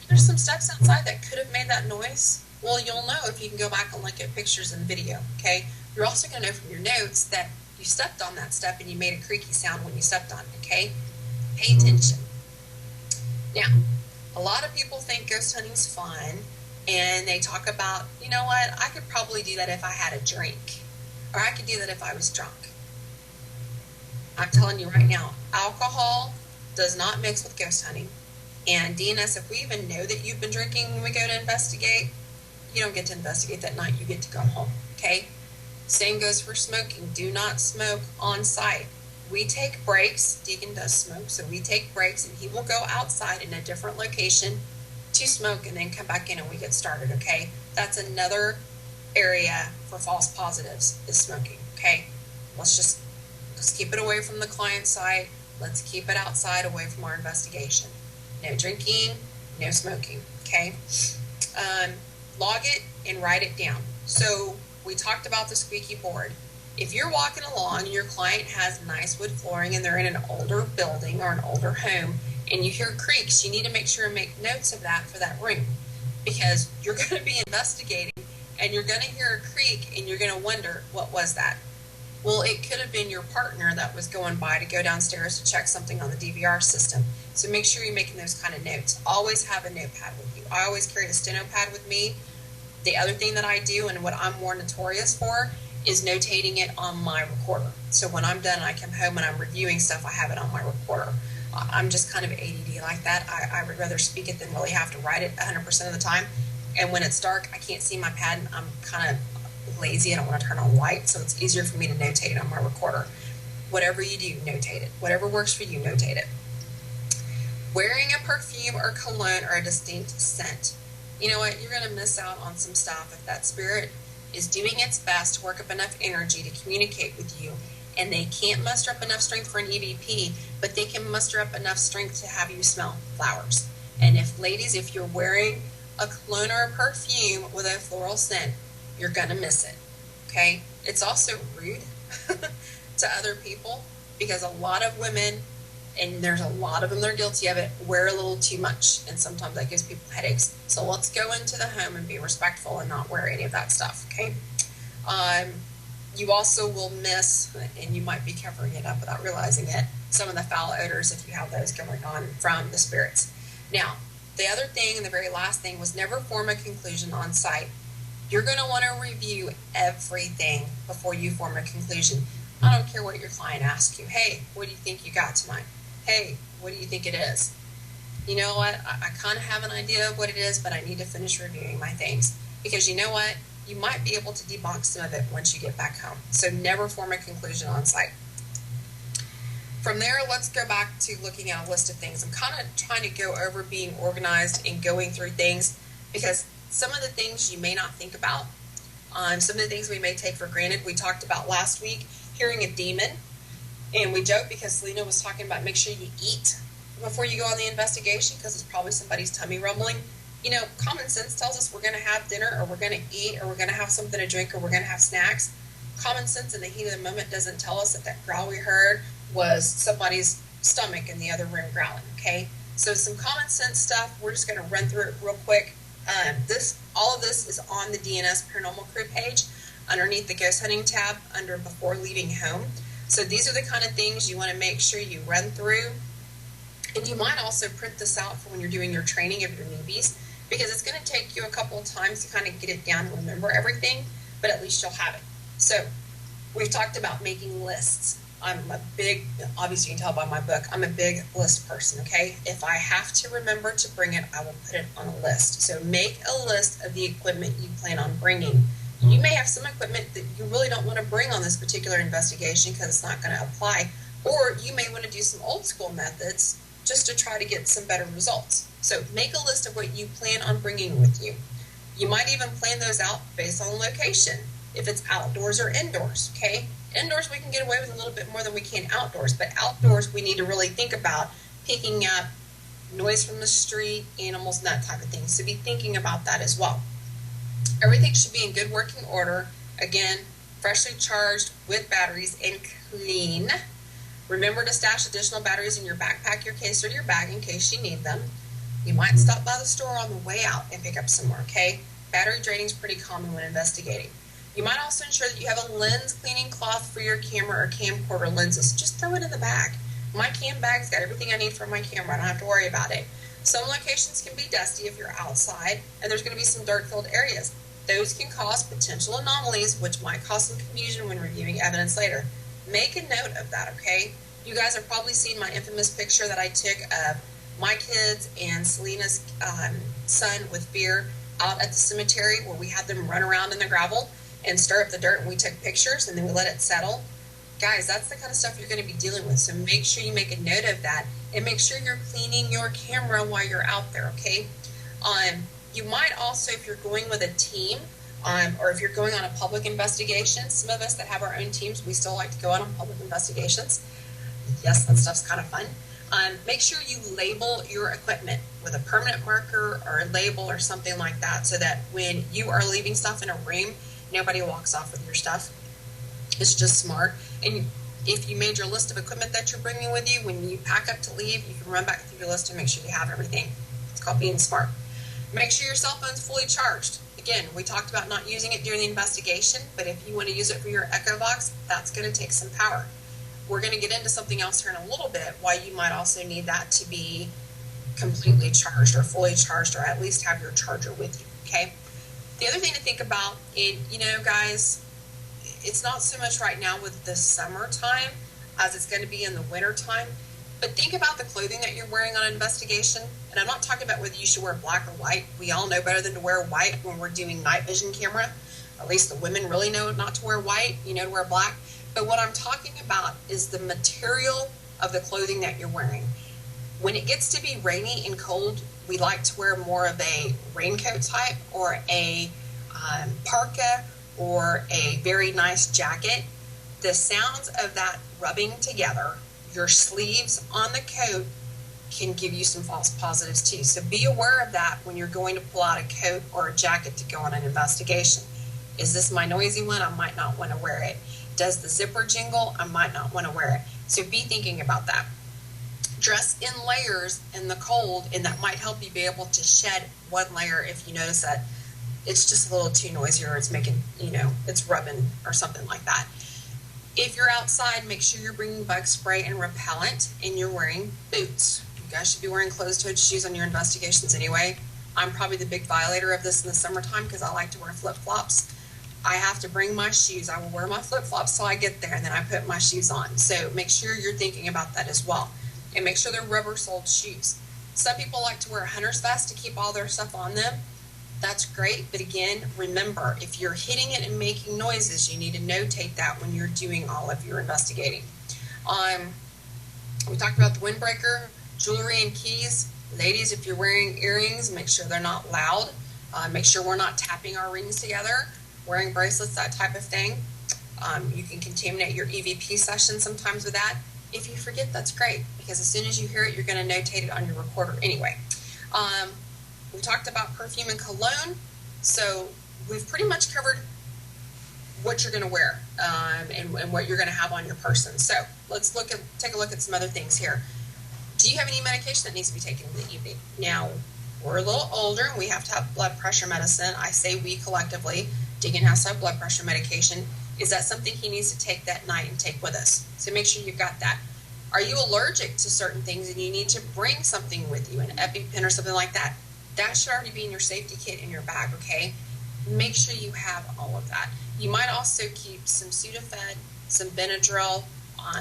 there's some steps outside that could have made that noise. Well, you'll know if you can go back and look at pictures and video, okay? You're also going to know from your notes that you stepped on that step and you made a creaky sound when you stepped on it, okay? Pay attention. Now, a lot of people think ghost hunting's fun, and they talk about, you know what, I could probably do that if I had a drink, or I could do that if I was drunk. I'm telling you right now, alcohol does not mix with ghost hunting. And DNS, if we even know that you've been drinking when we go to investigate, you don't get to investigate that night. You get to go home, okay? Same goes for smoking. Do not smoke on site. We take breaks. Deacon does smoke, so we take breaks, and he will go outside in a different location to smoke and then come back in and we get started, okay? That's another area for false positives is smoking, okay? Let's keep it away from the client side. Let's keep it outside, away from our investigation. No drinking, no smoking, okay? Log it and write it down. So we talked about the squeaky board. If you're walking along and your client has nice wood flooring and they're in an older building or an older home and you hear creaks, you need to make sure and make notes of that for that room, because you're going to be investigating and you're going to hear a creak and you're going to wonder, what was that? Well, it could have been your partner that was going by to go downstairs to check something on the DVR system. So make sure you're making those kind of notes. Always have a notepad with you. I always carry a steno pad with me. The other thing that I do, and what I'm more notorious for, is notating it on my recorder. So when I'm done, I come home and I'm reviewing stuff, I have it on my recorder. I'm just kind of ADD like that. I would rather speak it than really have to write it 100% of the time. And when it's dark, I can't see my pad, and I'm kind of lazy. I don't want to turn on light, so it's easier for me to notate it on my recorder. Whatever you do, notate it. Whatever works for you, notate it. Wearing a perfume or cologne or a distinct scent. You know what? You're going to miss out on some stuff if that spirit is doing its best to work up enough energy to communicate with you, and they can't muster up enough strength for an EVP, but they can muster up enough strength to have you smell flowers. And if, ladies, if you're wearing a cologne or a perfume with a floral scent, you're going to miss it, okay? It's also rude to other people, because a lot of women, and there's a lot of them that are guilty of it, wear a little too much, and sometimes that gives people headaches. So let's go into the home and be respectful and not wear any of that stuff, okay? You also will miss, and you might be covering it up without realizing it, some of the foul odors if you have those going on from the spirits. Now, the other thing, and the very last thing, was never form a conclusion on site. You're going to want to review everything before you form a conclusion. I don't care what your client asks you. Hey, what do you think you got tonight? Hey, what do you think it is? You know what? I kind of have an idea of what it is, but I need to finish reviewing my things. Because you know what? You might be able to debunk some of it once you get back home. So never form a conclusion on site. From there, let's go back to looking at a list of things. I'm kind of trying to go over being organized and going through things, because some of the things you may not think about, some of the things we may take for granted. We talked about last week hearing a demon, and we joked because Selena was talking about make sure you eat before you go on the investigation, because it's probably somebody's tummy rumbling. You know, common sense tells us we're going to have dinner, or we're going to eat, or we're going to have something to drink, or we're going to have snacks. Common sense in the heat of the moment doesn't tell us that that growl we heard was somebody's stomach in the other room growling, okay? So some common sense stuff, we're just going to run through it real quick. All of this is on the DandS Paranormal Crew page underneath the Ghost Hunting tab under Before Leaving Home. So these are the kind of things you want to make sure you run through. And you might also print this out for when you're doing your training of your newbies, because it's going to take you a couple of times to kind of get it down and remember everything, but at least you'll have it. So we've talked about making lists. I'm a big, obviously you can tell by my book, I'm a big list person, okay? If I have to remember to bring it, I will put it on a list. So make a list of the equipment you plan on bringing. You may have some equipment that you really don't want to bring on this particular investigation because it's not going to apply, or you may want to do some old school methods just to try to get some better results. So make a list of what you plan on bringing with you. You might even plan those out based on location, if it's outdoors or indoors, okay? Indoors, we can get away with a little bit more than we can outdoors, but outdoors, we need to really think about picking up noise from the street, animals, and that type of thing. So be thinking about that as well. Everything should be in good working order. Again, freshly charged with batteries and clean. Remember to stash additional batteries in your backpack, your case, or your bag in case you need them. You might stop by the store on the way out and pick up some more, okay? Battery draining is pretty common when investigating. You might also ensure that you have a lens cleaning cloth for your camera or camcorder lenses. Just throw it in the bag. My cam bag's got everything I need for my camera. I don't have to worry about it. Some locations can be dusty if you're outside, and there's going to be some dirt-filled areas. Those can cause potential anomalies, which might cause some confusion when reviewing evidence later. Make a note of that, okay? You guys have probably seen my infamous picture that I took of my kids and Selena's son with beer out at the cemetery, where we had them run around in the gravel and stir up the dirt, and we took pictures and then we let it settle. Guys, that's the kind of stuff you're going to be dealing with, so make sure you make a note of that, and make sure you're cleaning your camera while you're out there, okay? You might also, if you're going with a team, or if you're going on a public investigation, some of us that have our own teams, we still like to go out on public investigations. Yes, that stuff's kind of fun. Make sure you label your equipment with a permanent marker or a label or something like that, so that when you are leaving stuff in a room, nobody walks off with your stuff. It's just smart. And if you made your list of equipment that you're bringing with you, when you pack up to leave, you can run back through your list and make sure you have everything. It's called being smart. Make sure your cell phone's fully charged. Again, we talked about not using it during the investigation, but if you want to use it for your Echo Box, that's going to take some power. We're going to get into something else here in a little bit, why you might also need that to be completely charged or fully charged, or at least have your charger with you, okay? The other thing to think about, you know, guys, it's not so much right now with the summertime as it's going to be in the wintertime, but think about the clothing that you're wearing on an investigation. And I'm not talking about whether you should wear black or white. We all know better than to wear white when we're doing night vision camera. At least the women really know not to wear white, you know, to wear black. But what I'm talking about is the material of the clothing that you're wearing. When it gets to be rainy and cold, we like to wear more of a raincoat type, or a parka, or a very nice jacket. The sounds of that rubbing together, your sleeves on the coat, can give you some false positives too. So be aware of that when you're going to pull out a coat or a jacket to go on an investigation. Is this my noisy one? I might not want to wear it. Does the zipper jingle? I might not want to wear it. So be thinking about that. Dress in layers in the cold, and that might help you be able to shed one layer if you notice that it's just a little too noisy, or it's making, it's rubbing or something like that. If you're outside, make sure you're bringing bug spray and repellent, and you're wearing boots. You guys should be wearing closed-toed shoes on your investigations anyway. I'm probably the big violator of this in the summertime because I like to wear flip-flops. I have to bring my shoes. I will wear my flip-flops till I get there, and then I put my shoes on. So make sure you're thinking about that as well. And make sure they're rubber-soled shoes. Some people like to wear a hunter's vest to keep all their stuff on them. That's great, but again, remember, if you're hitting it and making noises, you need to notate that when you're doing all of your investigating. We talked about the windbreaker, jewelry and keys. Ladies, if you're wearing earrings, make sure they're not loud. Make sure we're not tapping our rings together, wearing bracelets, that type of thing. You can contaminate your EVP session sometimes with that. If you forget, that's great, because as soon as you hear it, you're going to notate it on your recorder anyway. We talked about perfume and cologne, so we've pretty much covered what you're going to wear and what you're going to have on your person. So let's take a look at some other things here. Do you have any medication that needs to be taken in the evening? Now, we're a little older and we have to have blood pressure medicine. I say we collectively. Deegan has to have blood pressure medication. Is that something he needs to take that night and take with us? So make sure you've got that. Are you allergic to certain things and you need to bring something with you, an EpiPen or something like that? That should already be in your safety kit in your bag, okay? Make sure you have all of that. You might also keep some Sudafed, some Benadryl,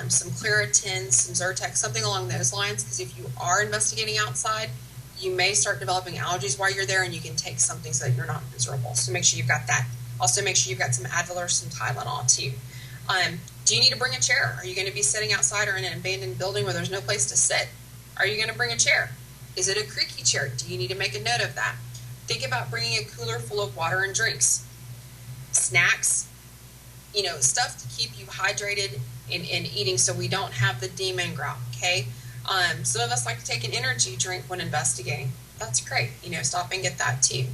some Claritin, some Zyrtec, something along those lines, because if you are investigating outside, you may start developing allergies while you're there, and you can take something so that you're not miserable. So make sure you've got that. Also make sure you've got some Advil or some Tylenol too. Do you need to bring a chair? Are you going to be sitting outside or in an abandoned building where there's no place to sit? Are you going to bring a chair? Is it a creaky chair? Do you need to make a note of that? Think about bringing a cooler full of water and drinks, snacks, stuff to keep you hydrated and eating so we don't have the demon growl, okay? Some of us like to take an energy drink when investigating. That's great. Stop and get that too.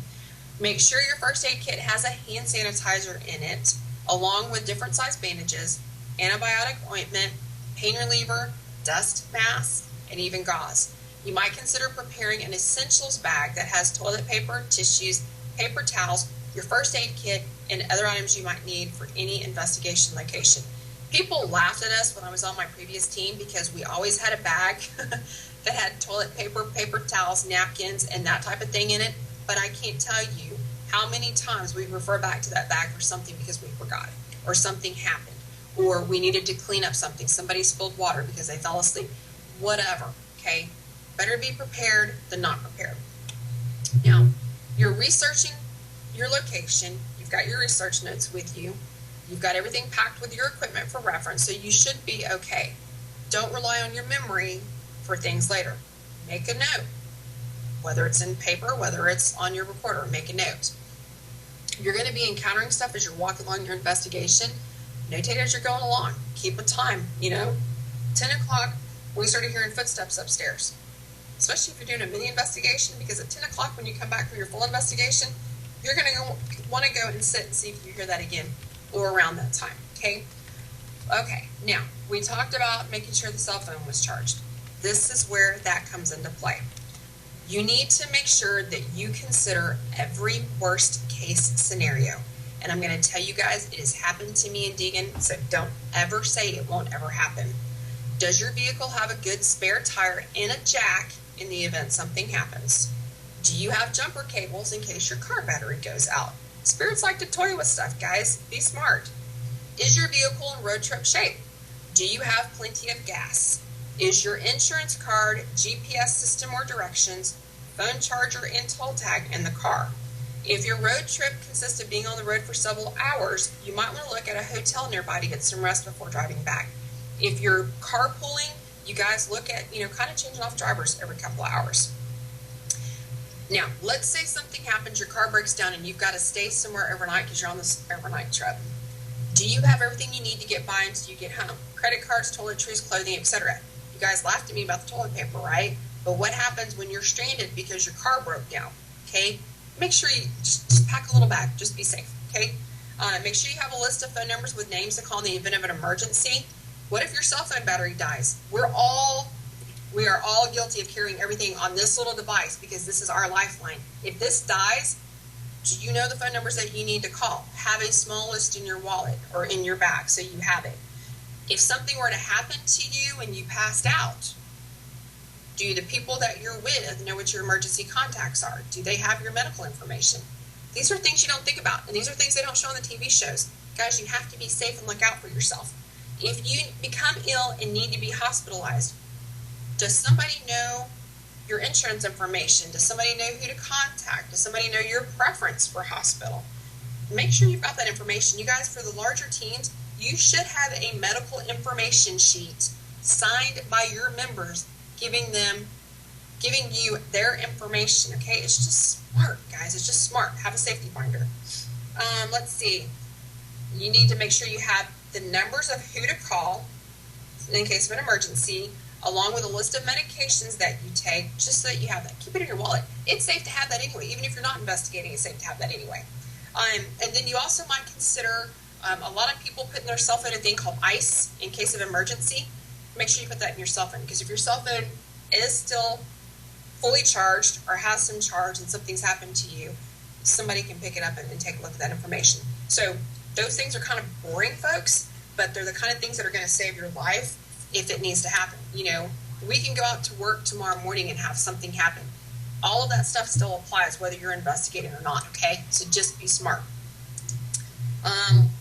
Make sure your first aid kit has a hand sanitizer in it, along with different size bandages, antibiotic ointment, pain reliever, dust mask, and even gauze. You might consider preparing an essentials bag that has toilet paper, tissues, paper towels, your first aid kit, and other items you might need for any investigation location. People laughed at us when I was on my previous team because we always had a bag that had toilet paper, paper towels, napkins, and that type of thing in it. But I can't tell you how many times we refer back to that bag for something because we forgot, or something happened, or we needed to clean up something. Somebody spilled water because they fell asleep. Whatever, okay? Better be prepared than not prepared. Now, you're researching your location. You've got your research notes with you. You've got everything packed with your equipment for reference, so you should be okay. Don't rely on your memory for things later. Make a note. Whether it's in paper, whether it's on your recorder, make a note. You're going to be encountering stuff as you're walking along your investigation. Notate as you're going along. Keep a time, 10 o'clock, we started hearing footsteps upstairs. Especially if you're doing a mini investigation, because at 10 o'clock when you come back for your full investigation, you're going to want to go and sit and see if you hear that again or around that time, okay? Okay, now, we talked about making sure the cell phone was charged. This is where that comes into play. You need to make sure that you consider every worst case scenario. And I'm going to tell you guys, it has happened to me and Deegan, so don't ever say it won't ever happen. Does your vehicle have a good spare tire and a jack in the event something happens? Do you have jumper cables in case your car battery goes out? Spirits like to toy with stuff, guys. Be smart. Is your vehicle in road trip shape? Do you have plenty of gas? Is your insurance card, GPS system or directions, phone charger, and toll tag in the car? If your road trip consists of being on the road for several hours, you might want to look at a hotel nearby to get some rest before driving back. If you're carpooling, you guys look at, kind of changing off drivers every couple of hours. Now, let's say something happens, your car breaks down, and you've got to stay somewhere overnight because you're on this overnight trip. Do you have everything you need to get by until you get home? Credit cards, toiletries, clothing, etc. You guys laughed at me about the toilet paper, right? But what happens when you're stranded because your car broke down, okay? Make sure you just pack a little bag. Just be safe, okay? Make sure you have a list of phone numbers with names to call in the event of an emergency. What if your cell phone battery dies? We are all guilty of carrying everything on this little device because this is our lifeline. If this dies, Do you know the phone numbers that you need to call? Have a small list in your wallet or in your bag so you have it. If something were to happen to you and you passed out, do the people that you're with know what your emergency contacts are? Do they have your medical information? These are things you don't think about, and these are things they don't show on the TV shows. Guys, you have to be safe and look out for yourself. If you become ill and need to be hospitalized, does somebody know your insurance information? Does somebody know who to contact? Does somebody know your preference for hospital? Make sure you've got that information. You guys, for the larger teams, you should have a medical information sheet signed by your members, giving you their information. Okay, it's just smart, guys. It's just smart. Have a safety binder. Let's see. You need to make sure you have the numbers of who to call in case of an emergency, along with a list of medications that you take, just so that you have that. Keep it in your wallet. It's safe to have that anyway. Even if you're not investigating, it's safe to have that anyway. And then you also might consider, a lot of people put in their cell phone a thing called ICE in case of emergency. Make sure you put that in your cell phone, because if your cell phone is still fully charged or has some charge and something's happened to you, somebody can pick it up and take a look at that information. So those things are kind of boring, folks, but they're the kind of things that are going to save your life if it needs to happen. You know, we can go out to work tomorrow morning and have something happen. All of that stuff still applies whether you're investigating or not, okay? So just be smart.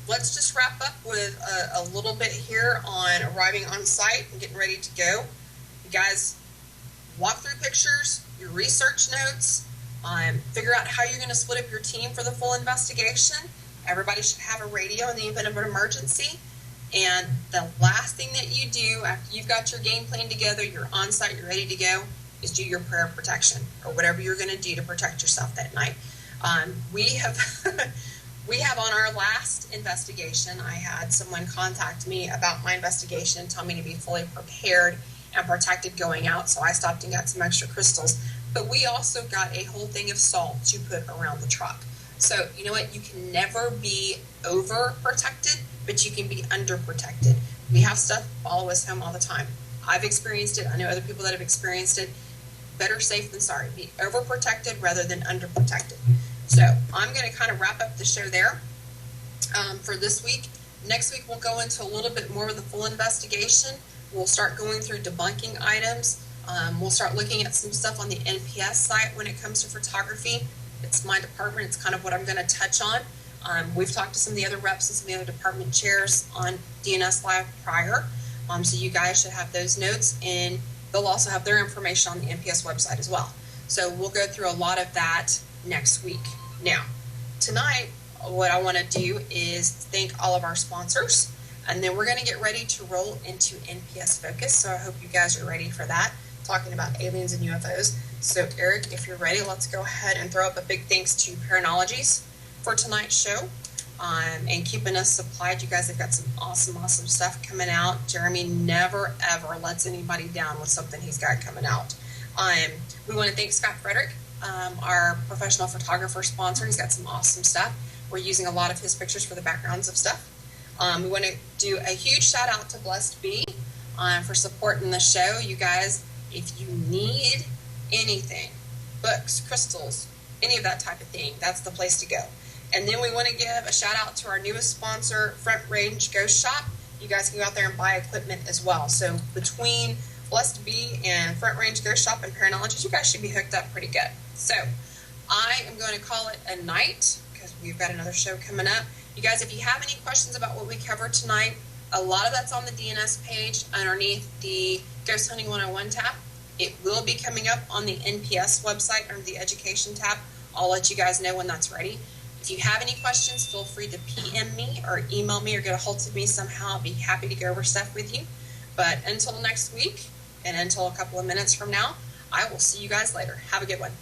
Let's just wrap up with a little bit here on arriving on site and getting ready to go. You guys, walk through pictures, your research notes, figure out how you're going to split up your team for the full investigation. Everybody should have a radio in the event of an emergency. And the last thing that you do after you've got your game plan together, you're on site, you're ready to go, is do your prayer of protection, or whatever you're going to do to protect yourself that night. We have we have on our last investigation, I had someone contact me about my investigation and tell me to be fully prepared and protected going out, so I stopped and got some extra crystals. But we also got a whole thing of salt to put around the truck. So, you know what? You can never be over-protected, but you can be under-protected. We have stuff follow us home all the time. I've experienced it. I know other people that have experienced it. Better safe than sorry. Be overprotected rather than underprotected. So I'm going to kind of wrap up the show there for this week. Next week we'll go into a little bit more of the full investigation. We'll start going through debunking items. We'll start looking at some stuff on the NPS site when it comes to photography. It's my department. It's kind of what I'm going to touch on. We've talked to some of the other reps and some of the other department chairs on DNS Live prior. So you guys should have those notes, and they'll also have their information on the NPS website as well. So we'll go through a lot of that next week. Now, tonight, what I want to do is thank all of our sponsors, and then we're going to get ready to roll into NPS Focus. So I hope you guys are ready for that, talking about aliens and UFOs. So Eric, if you're ready, let's go ahead and throw up a big thanks to Paranologies for tonight's show. And keeping us supplied. You guys have got some awesome stuff coming out. Jeremy never, ever lets anybody down with something he's got coming out. We want to thank Scott Frederick, our professional photographer sponsor. He's got some awesome stuff. We're using a lot of his pictures for the backgrounds of stuff. We want to do a huge shout out to Blessed Bee for supporting the show. You guys, if you need anything, books, crystals, any of that type of thing, that's the place to go. And then we want to give a shout out to our newest sponsor, Front Range Ghost Shop. You guys can go out there and buy equipment as well. So between Blessed Bee and Front Range Ghost Shop and Paranologies, you guys should be hooked up pretty good. So I am going to call it a night because we've got another show coming up. You guys, if you have any questions about what we covered tonight, a lot of that's on the DNS page underneath the Ghost Hunting 101 tab. It will be coming up on the NPS website under the Education tab. I'll let you guys know when that's ready. If you have any questions, feel free to PM me or email me or get a hold of me somehow. I'll be happy to go over stuff with you. But until next week and until a couple of minutes from now, I will see you guys later. Have a good one.